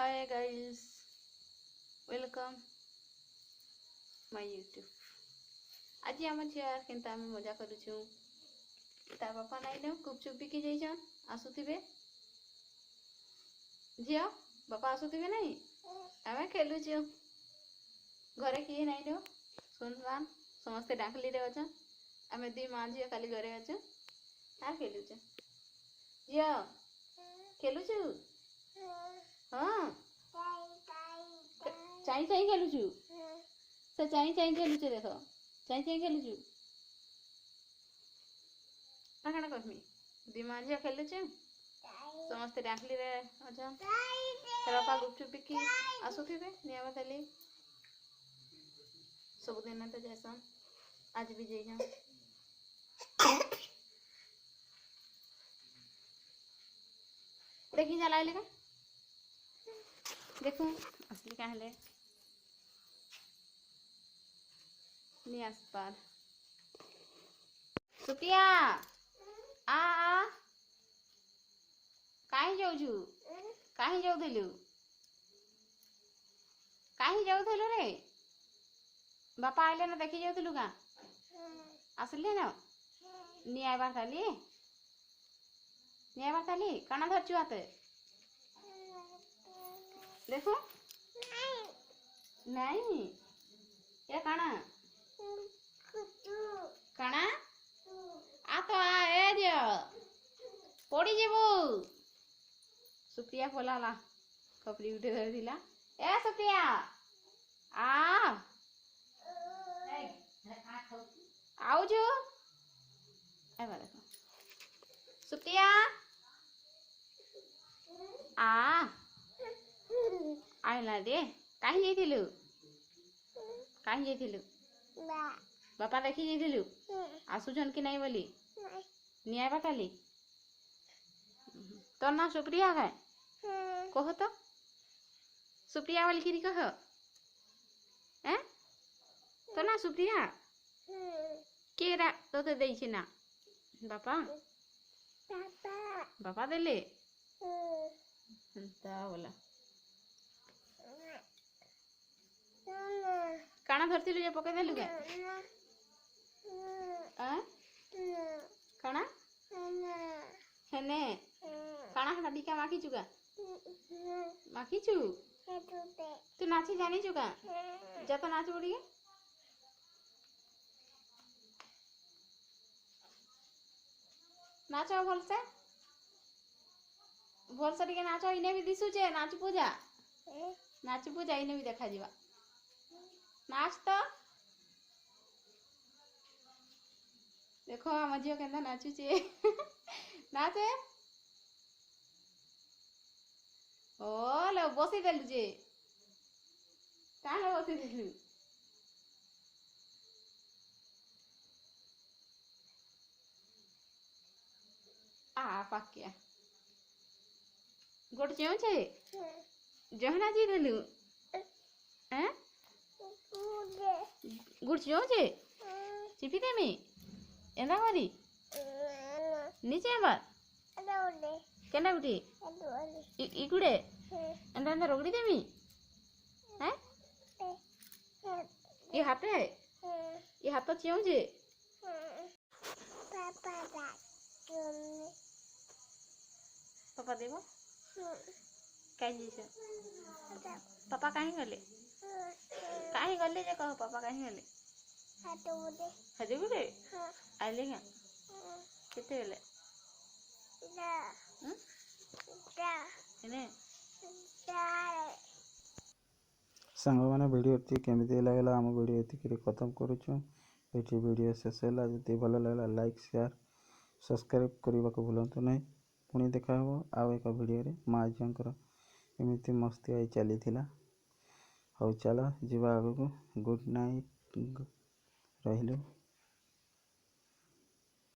Hi guys, welcome my YouTube. आज आम झील के मजा करुचु। ता बापा नाई न गुपचुप बिकी जाइछन, आसुथिबे झील बापा आसुथिबे नहीं आमे खेलुचु। घरे किए नाई न सुनसान समस्ते डाकली रे अछन। आमे दी मां झील खाली घरे अछु आ खेलुचु। झील खेलुचु हाँ चाई चाई खेलुचु से चाई चाई खेलुचु देख चाई चाई खेलुचु ना कण कहमी दिमाग झिया खेलुचु समस्ते डाकली रे अच्छा बापा गुपचुप बिकी आसुथिबे नियाबा खाली सब दिन तो जैसन आज भी जाइछन। देखी जा लाइले का देखू असली का हेले नी आसपार सुपिया आ काहे जाउछु काहे जाउथलु रे बापा आइले ना देखी जाउथलु का आसले ना नी आइबार खाली काना धरछु हाते देखो नहीं ये काना काना आ तो आ ए जे पड़ी जेबू सुप्रिया खोलाला कपड़ी उठे धर दिला ए सुप्रिया आ आउजु ए बा देखो सुप्रिया आ आइला दे काहे जाइथिलु बापा देखी जाइथिलु आसुछन कि नहीं बोली नी आइबा काली तो ना सुप्रिया है कह तो सुप्रिया वाली किरी कह ए तो ना सुप्रिया केरा तोते देइछि ना बापा बापा देले ता बोला काना धरथिलु जे पके देलु के काना हेने काना हटा डिका माखी चुका माखी चु तू नाची जानी चुका जा तो नाच बुड़ी नाच भलसे टिके नाच इने भी दिसुचे नाच पूजा इने भी देखा जीवा नाच तो देखो आम झील के नाचुचे नाचे ओ लो बसी देलु जे काहे बसी देलु आ पाकिया गोट जेउ छे जहना जी देलु हैं गुड़ जेउ छे चिपी देमी एंदा करी नीचे आबार केना गुटी इकुड़े एंदा एंदा रगड़ी देमी हैं ये हाथ चियों जे पापा देबो काहे जे पापा काहे गले जे कहो पापा काहे गले हजे गुटे आइले क्या केते बेले सांग मैंने वीडियो केमी लगे आम वीडियो ये खत्म करुचु ये वीडियो शेष है जब भल लगा लाइक शेयर सब्सक्राइब करने को भूलु नहीं पुणी देखा आउ एक वीडियो माँ झील एमती मस्ती आई चली हौ चल जीवा आग को गुड नाइट रहिलु।